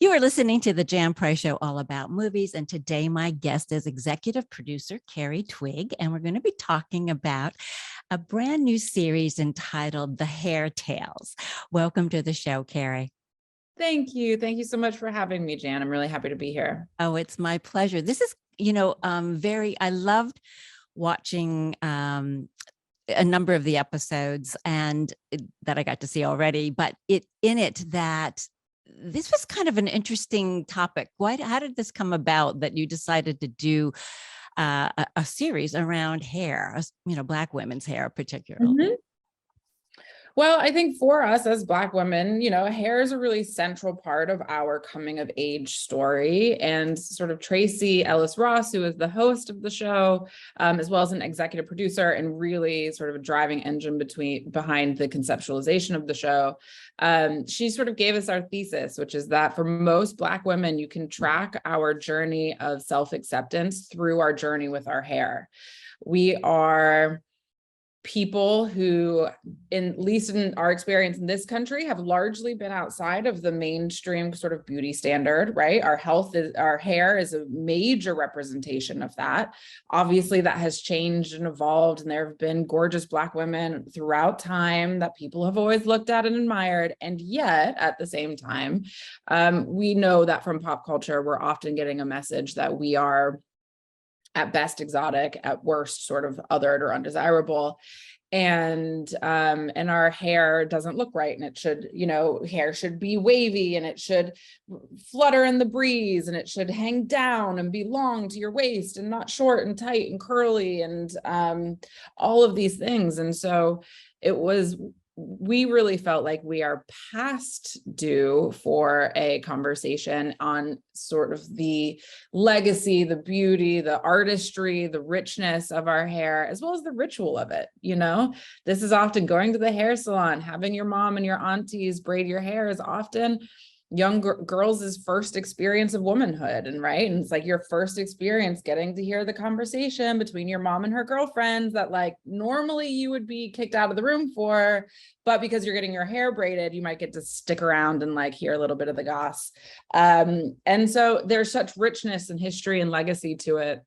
You are listening to the Jan Price Show, all about movies. And today my guest is executive producer Carri Twigg. And we're going to be talking about a brand new series entitled The Hair Tales. Welcome to the show, Carri. Thank you. Thank you so much for having me, Jan. I'm really happy to be here. Oh, it's my pleasure. This is, I loved watching a number of the episodes and that I got to see already, but that this was kind of an interesting topic. How did this come about that you decided to do a series around hair, Black women's hair particularly? Mm-hmm. Well, I think for us as Black women, hair is a really central part of our coming of age story. And sort of Tracee Ellis Ross, who is the host of the show, as well as an executive producer and really sort of a driving engine behind the conceptualization of the show, she sort of gave us our thesis, which is that for most Black women, you can track our journey of self-acceptance through our journey with our hair. We are people who, at least in our experience in this country, have largely been outside of the mainstream sort of beauty standard, right? Our hair is a major representation of that. Obviously, that has changed and evolved, and there have been gorgeous Black women throughout time that people have always looked at and admired. And yet, at the same time, we know that from pop culture, we're often getting a message that we are at best exotic, at worst sort of othered or undesirable. And our hair doesn't look right. And it should, hair should be wavy and it should flutter in the breeze and it should hang down and be long to your waist and not short and tight and curly and all of these things. And so we really felt like we are past due for a conversation on sort of the legacy, the beauty, the artistry, the richness of our hair, as well as the ritual of it. This is often going to the hair salon, having your mom and your aunties braid your hair is often young girls' first experience of womanhood. And it's like your first experience getting to hear the conversation between your mom and her girlfriends that like normally you would be kicked out of the room for, but because you're getting your hair braided, you might get to stick around and like hear a little bit of the goss. And so there's such richness and history and legacy to it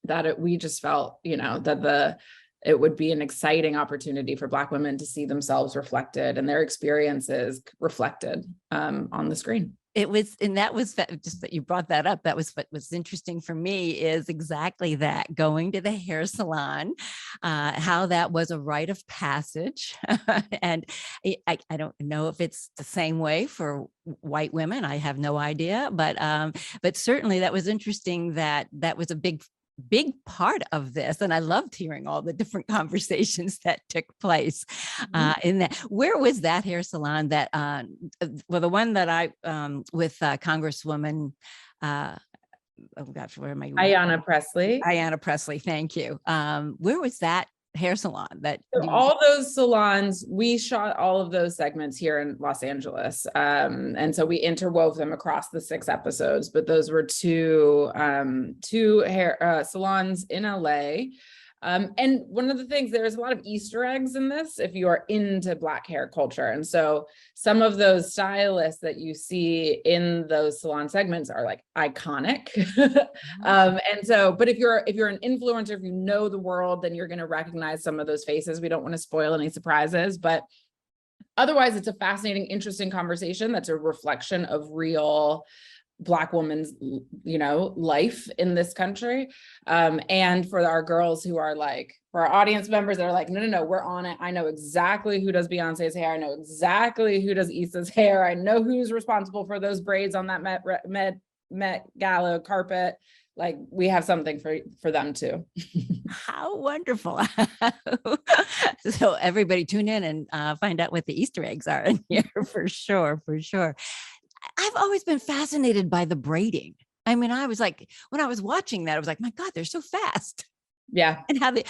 that we just felt, that it would be an exciting opportunity for Black women to see themselves reflected and their experiences reflected on the screen. Just that you brought that up. That was what was interesting for me is exactly that, going to the hair salon, how that was a rite of passage. And I don't know if it's the same way for white women. I have no idea, but certainly that was interesting that was a big part of this. And I loved hearing all the different conversations that took place in that. Where was that hair salon that, the one that I, with Congresswoman, oh gosh, where am I? Ayanna Pressley. Ayanna Pressley, thank you. Where was that hair salon all those salons, we shot all of those segments here in Los Angeles. And so we interwove them across the 6 episodes, but those were two hair salons in LA. And one of the things, there's a lot of Easter eggs in this if you are into Black hair culture. And so some of those stylists that you see in those salon segments are like iconic. And so, but if you're an influencer, if you know the world, then you're going to recognize some of those faces. We don't want to spoil any surprises, but otherwise it's a fascinating, interesting conversation that's a reflection of real Black woman's, life in this country. And for our girls who are like, for our audience members that are like, no, we're on it. I know exactly who does Beyonce's hair. I know exactly who does Issa's hair. I know who's responsible for those braids on that Met Gala carpet. Like, we have something for them too. How wonderful. So everybody tune in and find out what the Easter eggs are in here for sure. I've always been fascinated by the braiding. I mean, I was like, when I was watching that, I was like, my God, they're so fast. Yeah. And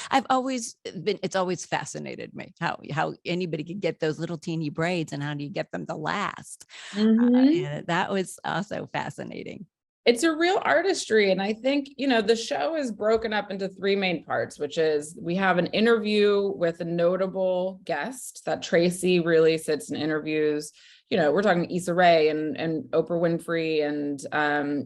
it's always fascinated me how anybody could get those little teeny braids and how do you get them to last? Mm-hmm. That was also fascinating. It's a real artistry. And I think, the show is broken up into three main parts, which is we have an interview with a notable guest that Tracee really sits and interviews. We're talking Issa Rae and Oprah Winfrey and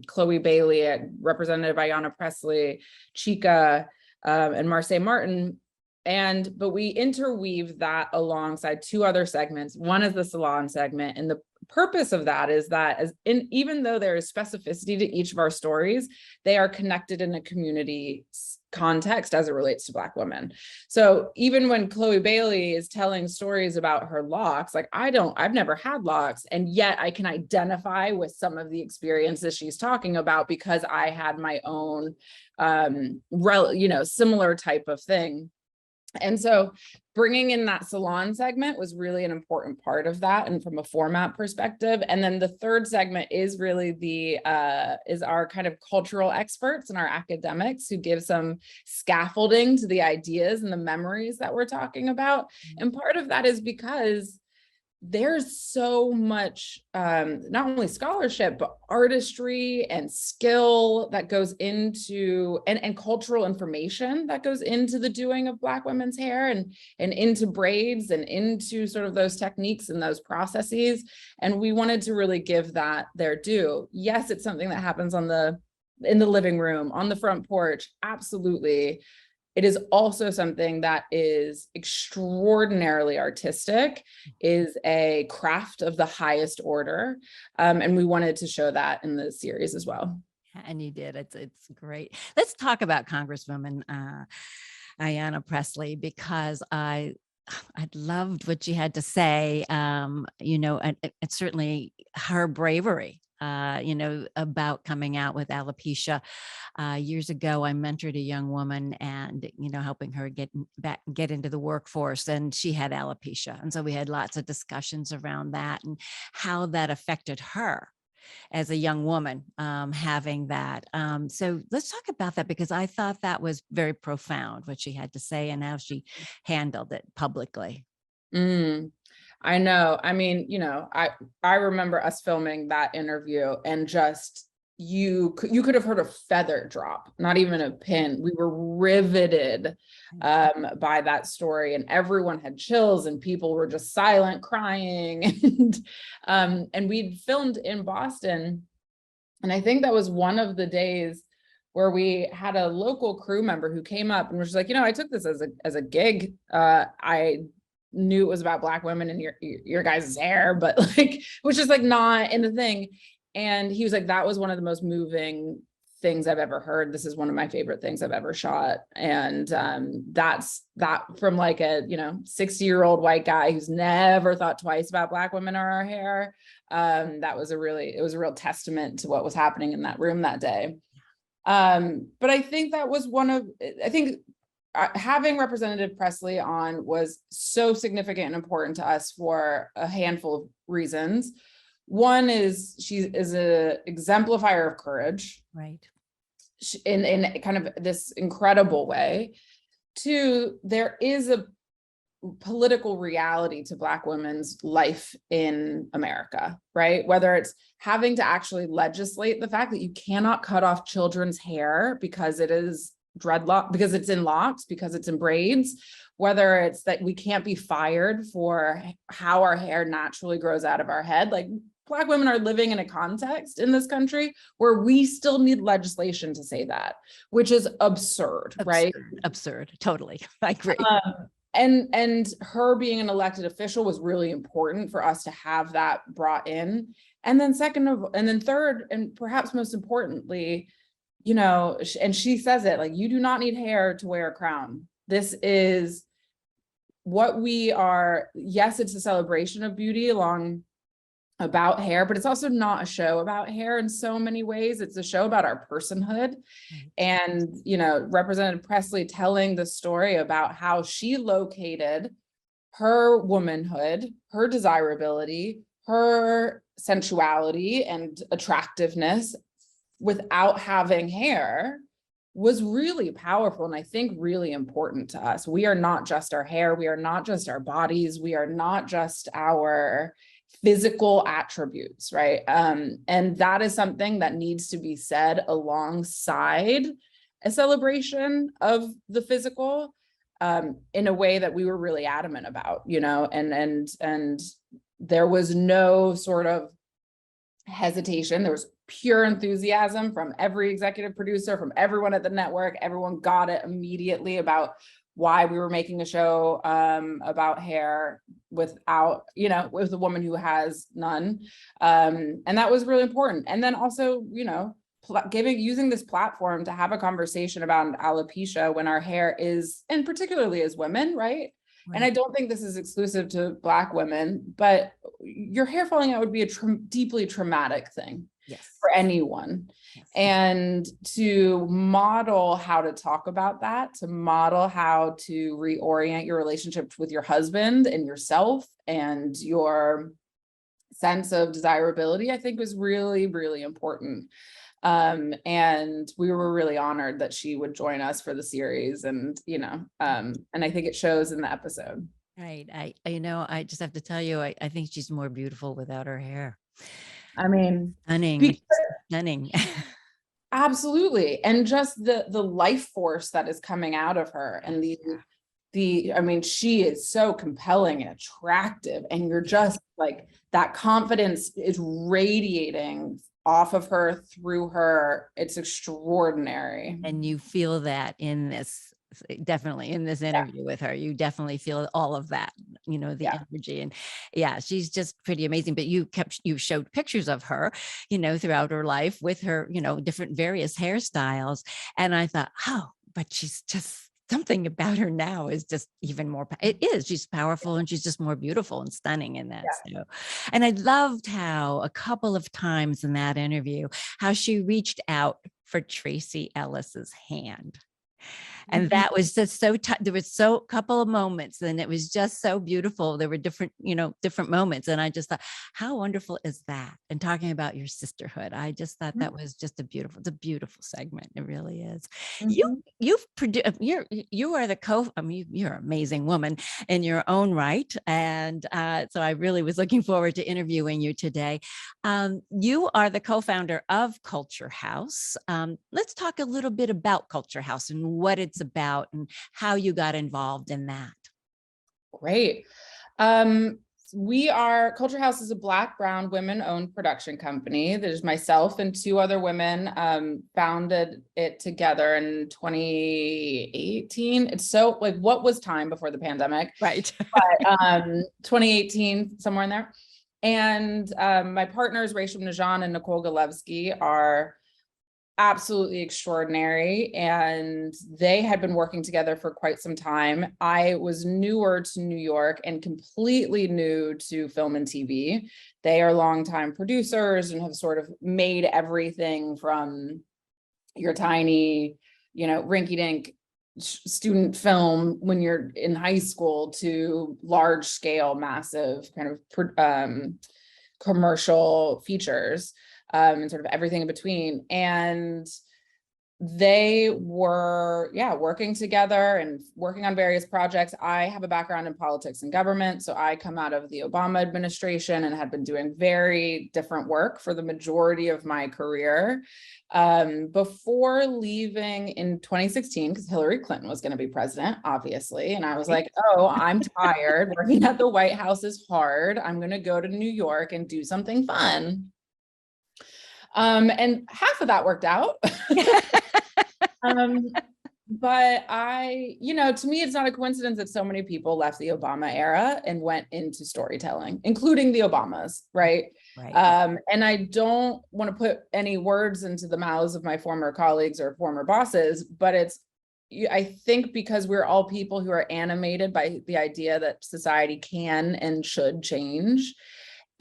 Chlöe Bailey, Representative Ayanna Pressley, Chika, and Marsai Martin. But we interweave that alongside two other segments. One is the salon segment, and the purpose of that is that even though there is specificity to each of our stories, they are connected in a community context as it relates to Black women. So even when Chlöe Bailey is telling stories about her locks, like I've never had locks, and yet I can identify with some of the experiences she's talking about because I had my own, similar type of thing. And so bringing in that salon segment was really an important part of that, and from a format perspective. And then the third segment is really is our kind of cultural experts and our academics who give some scaffolding to the ideas and the memories that we're talking about. And part of that is because there's so much, not only scholarship, but artistry and skill that goes into, and cultural information that goes into the doing of Black women's hair and into braids and into sort of those techniques and those processes. And we wanted to really give that their due. Yes, it's something that happens in the living room, on the front porch, absolutely. It is also something that is extraordinarily artistic, is a craft of the highest order. And we wanted to show that in the series as well. And you did. It's great. Let's talk about Congresswoman Ayanna Pressley, because I loved what she had to say, and certainly her bravery, about coming out with alopecia. Years ago, I mentored a young woman and, helping her get into the workforce, and she had alopecia. And so we had lots of discussions around that and how that affected her as a young woman, having that. So let's talk about that, because I thought that was very profound, what she had to say and how she handled it publicly. I know. I mean, I remember us filming that interview, and just you could have heard a feather drop, not even a pin. We were riveted by that story, and everyone had chills, and people were just silent, crying. And we'd filmed in Boston, and I think that was one of the days where we had a local crew member who came up and was like, I took this as a gig. I knew it was about Black women and your guys' hair, but which is not in the thing. And he was like, that was one of the most moving things I've ever heard. This is one of my favorite things I've ever shot. And that's that from a 60-year-old white guy who's never thought twice about Black women or our hair. It was a real testament to what was happening in that room that day. But I think that was having Representative Pressley on was so significant and important to us for a handful of reasons. One is she is an exemplifier of courage, right? In kind of this incredible way. Two, there is a political reality to Black women's life in America, right? Whether it's having to actually legislate the fact that you cannot cut off children's hair because it is dreadlock, because it's in locks, because it's in braids, whether it's that we can't be fired for how our hair naturally grows out of our head. Black women are living in a context in this country where we still need legislation to say that, which is absurd, right? Absurd. Totally. I agree. And her being an elected official was really important for us to have that brought in. And then third, and perhaps most importantly, and she says it, you do not need hair to wear a crown. This is what we are. Yes, it's a celebration of beauty about hair, but it's also not a show about hair in so many ways. It's a show about our personhood. And, Representative Pressley telling the story about how she located her womanhood, her desirability, her sensuality and attractiveness without having hair was really powerful, and I think really important to us. We are not just our hair. We are not just our bodies. We are not just our physical attributes, right? And that is something that needs to be said alongside a celebration of the physical, in a way that we were really adamant about, and there was no sort of hesitation. There was pure enthusiasm from every executive producer, from everyone at the network. Everyone got it immediately about why we were making a show about hair without, with a woman who has none. And that was really important. And then also, using this platform to have a conversation about alopecia when our hair is, and particularly as women, right? And I don't think this is exclusive to Black women, but your hair falling out would be a deeply traumatic thing. Yes. For anyone. Yes. And to model how to talk about that, to model how to reorient your relationship with your husband and yourself and your sense of desirability, I think was really, really important. And we were really honored that she would join us for the series, and I think it shows in the episode. Right. I just have to tell you, I think she's more beautiful without her hair. I mean, stunning. Absolutely. And just the life force that is coming out of her, and she is so compelling and attractive, and you're just like, that confidence is radiating off of her, through her. It's extraordinary. And you feel that definitely in this interview with her, you definitely feel all of that, the energy, and she's just pretty amazing. But you showed pictures of her, throughout her life with her, different various hairstyles. And I thought, but she's just, something about her now is just even more, she's powerful, and she's just more beautiful and stunning in that. So, and I loved how a couple of times in that interview, how she reached out for Tracee Ellis's hand. And that was just there was a couple of moments, and it was just so beautiful. There were different moments. And I just thought, how wonderful is that? And talking about your sisterhood, I just thought that was just it's a beautiful segment. It really is. You've produced, you are you're an amazing woman in your own right. And so I really was looking forward to interviewing you today. You are the co-founder of Culture House. Let's talk a little bit about Culture House and what it's about and how you got involved in that. Great. Culture House is a Black, brown, women-owned production company. There's myself and two other women founded it together in 2018. It's so what was time before the pandemic? Right. But 2018, somewhere in there. And my partners, Rachel Najan and Nicole Galevsky, are absolutely extraordinary, and they had been working together for quite some time. I was newer to New York and completely new to film and TV. They are longtime producers and have sort of made everything from your tiny, rinky-dink student film when you're in high school to large scale, massive kind of commercial features. And sort of everything in between. And they were, working together and working on various projects. I have a background in politics and government, so I come out of the Obama administration and had been doing very different work for the majority of my career. Before leaving in 2016, because Hillary Clinton was going to be president, obviously. And I was like, I'm tired. Working at the White House is hard. I'm going to go to New York and do something fun. And half of that worked out. But to me, it's not a coincidence that so many people left the Obama era and went into storytelling, including the Obamas, right? And I don't want to put any words into the mouths of my former colleagues or former bosses, but I think because we're all people who are animated by the idea that society can and should change.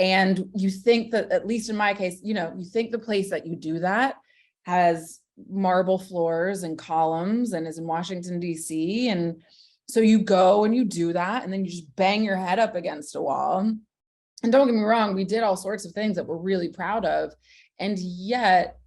And you think that, at least in my case, you think the place that you do that has marble floors and columns and is in Washington, D.C. And so you go and you do that, and then you just bang your head up against a wall. And don't get me wrong, we did all sorts of things that we're really proud of. And yet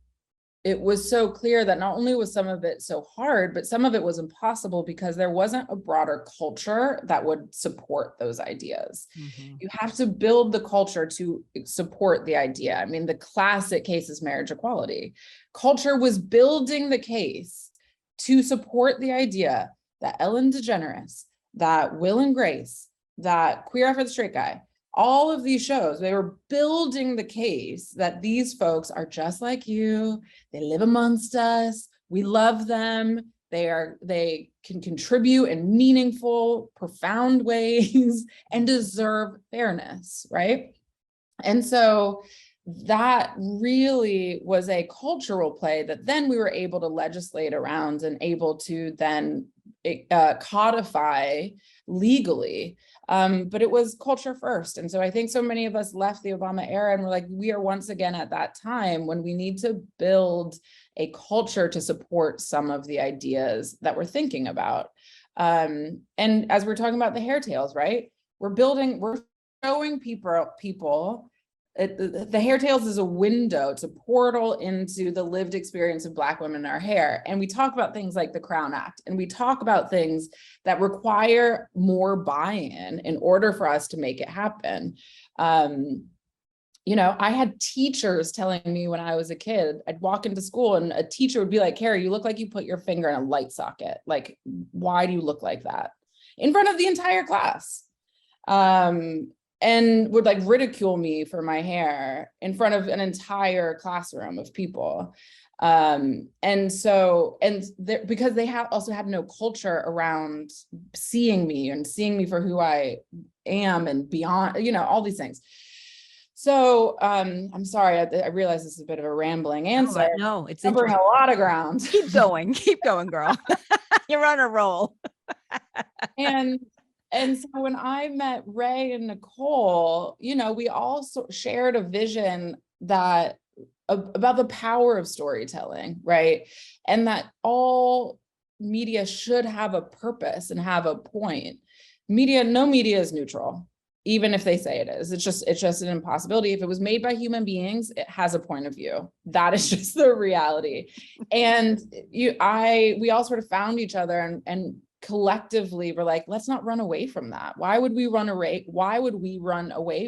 it was so clear that not only was some of it so hard, but some of it was impossible because there wasn't a broader culture that would support those ideas. Mhm. You have to build the culture to support the idea. I mean, the classic case is marriage equality. Culture was building the case to support the idea that Ellen DeGeneres, that Will and Grace, that Queer Eye for the Straight Guy, all of these shows, they were building the case that these folks are just like you. They live amongst us. We love them. They can contribute in meaningful, profound ways and deserve fairness, right? And so that really was a cultural play that then we were able to legislate around and able to then codify legally. But it was culture first. And so I think so many of us left the Obama era and we're like, we are once again at that time when we need to build a culture to support some of the ideas that we're thinking about. And as we're talking about the hair tales, right? We're showing people the Hair Tales is a window, it's a portal into the lived experience of Black women in our hair. And we talk about things like the Crown Act, and we talk about things that require more buy-in in order for us to make it happen. You know, I had teachers telling me when I was a kid, I'd walk into school and a teacher would be like, Carrie, you look like you put your finger in a light socket. Like, why do you look like that? In front of the entire class. And would like ridicule me for my hair in front of an entire classroom of people. Because they also had no culture around seeing me for who I am and beyond, you know, all these things. So I'm sorry, I realize this is a bit of a rambling answer. No, it's covering a lot of ground. Keep going, girl. You're on a roll. And so when I met Ray and Nicole, you know, we also shared a vision that about the power of storytelling, right? And that all media should have a purpose and have a point. No media is neutral, even if they say it is. It's just an impossibility. If it was made by human beings, it has a point of view. That is just the reality. And we all sort of found each other and collectively we're like, let's not run away from that. Why would we run away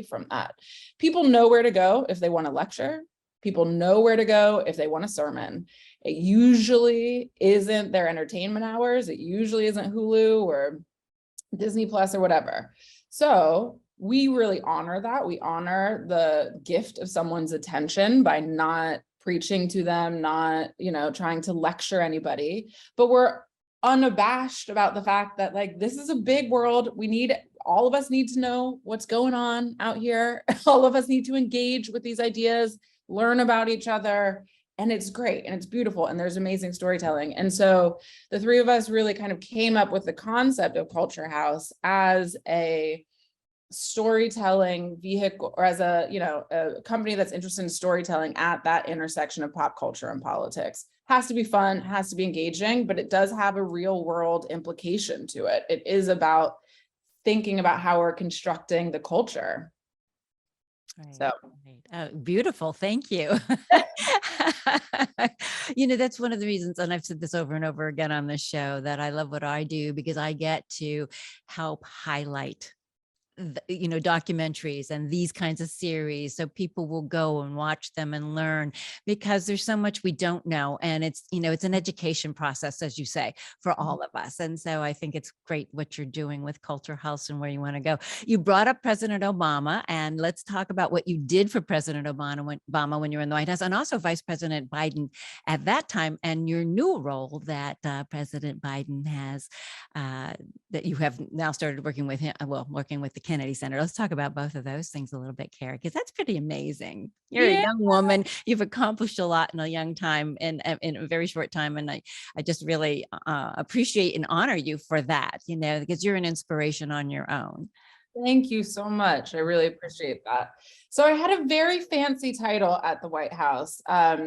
from that? People know where to go if they want a lecture. People know where to go if they want a sermon. It usually isn't their entertainment hours. It usually isn't Hulu or Disney Plus or whatever. So we really honor that. We honor the gift of someone's attention by not preaching to them, not, you know, trying to lecture anybody, but we're unabashed about the fact that like this is a big world. All of us need to know what's going on out here. All of us need to engage with these ideas, learn about each other, and it's great and it's beautiful and there's amazing storytelling. And so the three of us really kind of came up with the concept of Culture House as a storytelling vehicle, or as a company that's interested in storytelling at that intersection of pop culture and politics. Has to be fun, has to be engaging, but it does have a real world implication to it. It is about thinking about how we're constructing the culture. Right, so right. Beautiful. Thank you. You know, that's one of the reasons, and I've said this over and over again on this show, that I love what I do, because I get to help highlight documentaries and these kinds of series, so people will go and watch them and learn, because there's so much we don't know, and it's an education process, as you say, for all of us. And so I think it's great what you're doing with Culture House and where you want to go. You brought up President Obama, and let's talk about what you did for President Obama when you were in the White House, and also Vice President Biden at that time, and your new role that President Biden has, that you have now started working with him, working with the Kennedy Center. Let's talk about both of those things a little bit, Carrie, because that's pretty amazing. You're a young woman. You've accomplished a lot in a young time, in a very short time. And I just really appreciate and honor you for that, because you're an inspiration on your own. Thank you so much. I really appreciate that. So I had a very fancy title at the White House that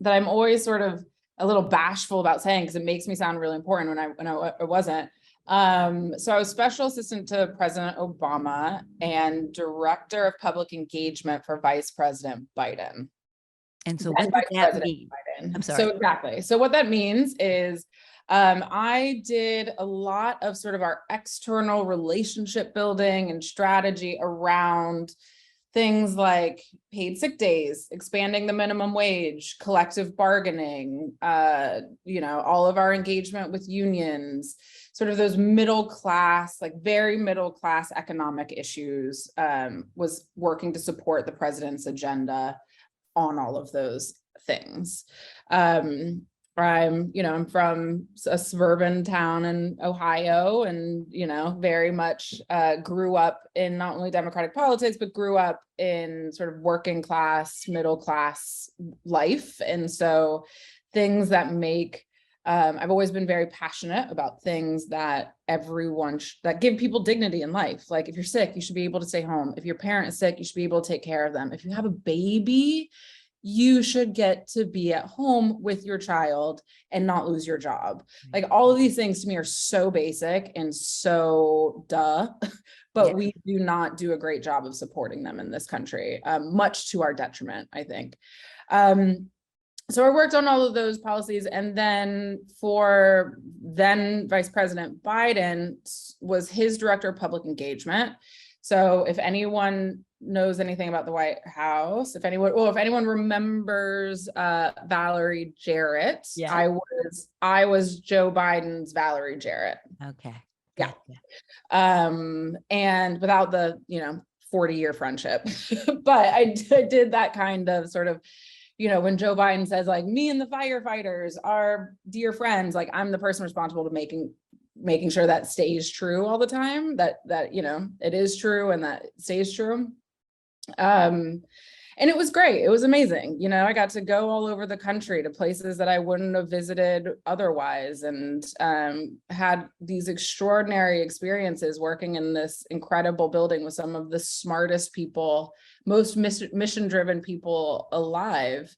I'm always sort of a little bashful about saying, because it makes me sound really important when I wasn't. So I was special assistant to President Obama and director of public engagement for Vice President Biden. And so then what does Vice that President mean? Biden. I'm sorry. So exactly. So what that means is I did a lot of sort of our external relationship building and strategy around things like paid sick days, expanding the minimum wage, collective bargaining, all of our engagement with unions, sort of those middle class, like very middle class economic issues, was working to support the president's agenda on all of those things. I'm from a suburban town in Ohio, and, very much grew up in not only Democratic politics, but grew up in sort of working class, middle class life. And so things that make, I've always been very passionate about things that that give people dignity in life. Like if you're sick, you should be able to stay home. If your parent is sick, you should be able to take care of them. If you have a baby, you should get to be at home with your child and not lose your job. Like all of these things to me are so basic and so duh, but we do not do a great job of supporting them in this country, much to our detriment, I think. So I worked on all of those policies, and then for then Vice President Biden was his director of public engagement. So if anyone knows anything about the White House, if anyone remembers Valerie Jarrett, I was Joe Biden's Valerie Jarrett. Okay. Yeah. And without the 40-year friendship, but I did that kind of sort of, when Joe Biden says like, me and the firefighters are dear friends, like I'm the person responsible to making sure that stays true all the time, that it is true and that stays true. And it was great. It was amazing. I got to go all over the country to places that I wouldn't have visited otherwise, and had these extraordinary experiences working in this incredible building with some of the smartest people, most mission-driven people alive,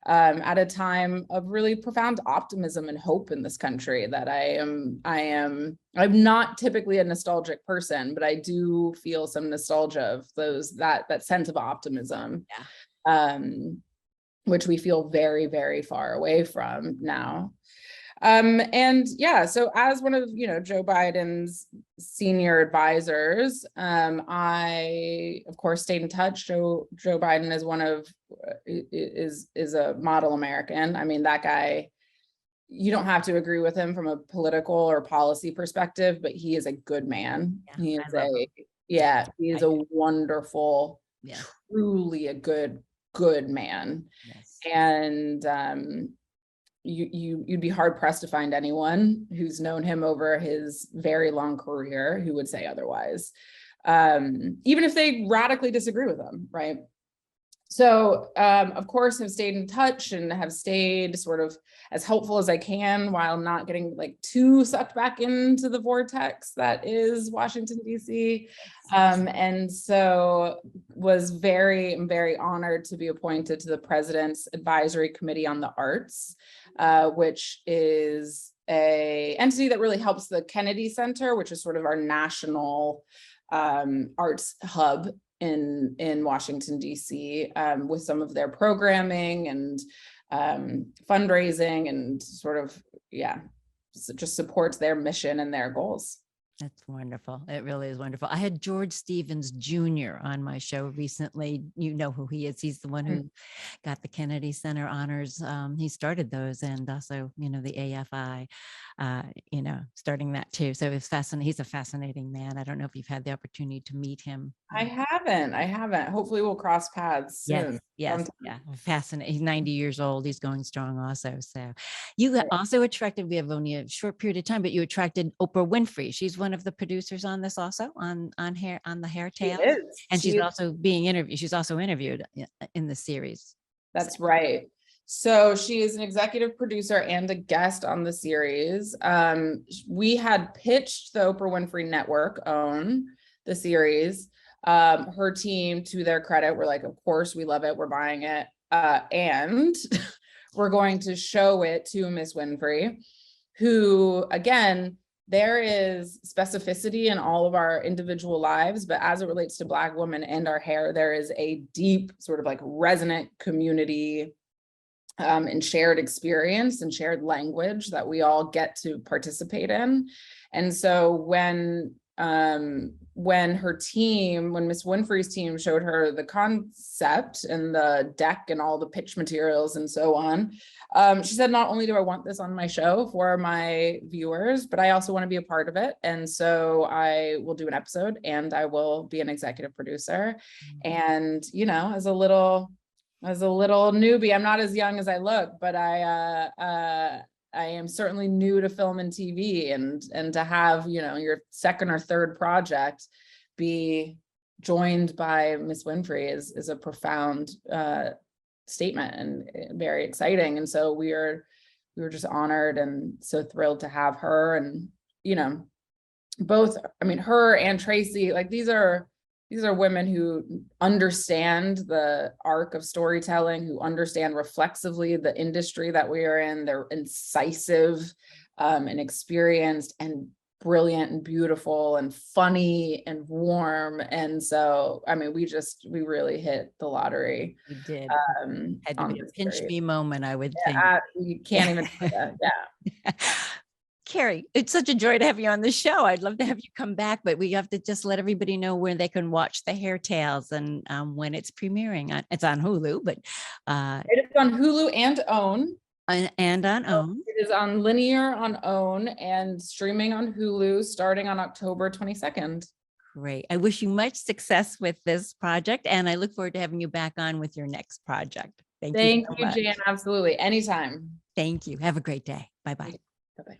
at a time of really profound optimism and hope in this country that I'm not typically a nostalgic person, but I do feel some nostalgia of that sense of optimism, which we feel very, very far away from now. So as one of, Joe Biden's senior advisors, I of course stayed in touch. Joe Biden is a model American. I mean, that guy, you don't have to agree with him from a political or policy perspective, but he is a good man. He is a wonderful, truly a good man. Yes. And you'd be hard pressed to find anyone who's known him over his very long career who would say otherwise, even if they radically disagree with him, right? So, of course, have stayed in touch and have stayed sort of as helpful as I can while not getting like too sucked back into the vortex that is Washington, D.C. And so was very, very honored to be appointed to the President's Advisory Committee on the Arts, which is an entity that really helps the Kennedy Center, which is sort of our national arts hub in Washington, D.C., with some of their programming and fundraising and sort of, just supports their mission and their goals. That's wonderful. It really is wonderful. I had George Stevens Jr. on my show recently. You know who he is. He's the one who got the Kennedy Center honors. He started those, and also, the AFI, starting that too. So it's fascinating. He's a fascinating man. I don't know if you've had the opportunity to meet him. I haven't. Hopefully we'll cross paths soon. Yes. Yeah. Fascinating. He's 90 years old. He's going strong also. So you also attracted, we have only a short period of time, but you attracted Oprah Winfrey. She's one of the producers on this also, on the Hair Tales. She is. And she's also being interviewed. She's also interviewed in the series. That's right. So she is an executive producer and a guest on the series. We had pitched the Oprah Winfrey Network own the series. Her team, to their credit, were like, of course, we love it. We're buying it. And we're going to show it to Miss Winfrey, who, again, there is specificity in all of our individual lives, but as it relates to Black women and our hair, there is a deep sort of like resonant community and shared experience and shared language that we all get to participate in. And so when her team, when Miss Winfrey's team showed her the concept and the deck and all the pitch materials and so on, she said, not only do I want this on my show for my viewers, but I also want to be a part of it. And so I will do an episode and I will be an executive producer. And, you know, as a little newbie, I'm not as young as I look, but I am certainly new to film and TV, and to have, you know, your second or third project be joined by Miss Winfrey is a profound statement and very exciting. And so we were just honored and so thrilled to have her. And, you know, both, I mean, her and Tracee, like these are women who understand the arc of storytelling, who understand reflexively the industry that we are in. They're incisive and experienced and brilliant and beautiful and funny and warm. And so, I mean, we really hit the lottery. We did. Had to be a pinch me moment, I would think. You can't even do that. Yeah. Carri, it's such a joy to have you on the show. I'd love to have you come back, but we have to just let everybody know where they can watch the Hair Tales and when it's premiering. It's on Hulu, but it is on Hulu and OWN. And on OWN. It is on linear on OWN and streaming on Hulu starting on October 22nd. Great. I wish you much success with this project, and I look forward to having you back on with your next project. Thank you so much. Jan. Absolutely. Anytime. Thank you. Have a great day. Bye-bye. Bye-bye.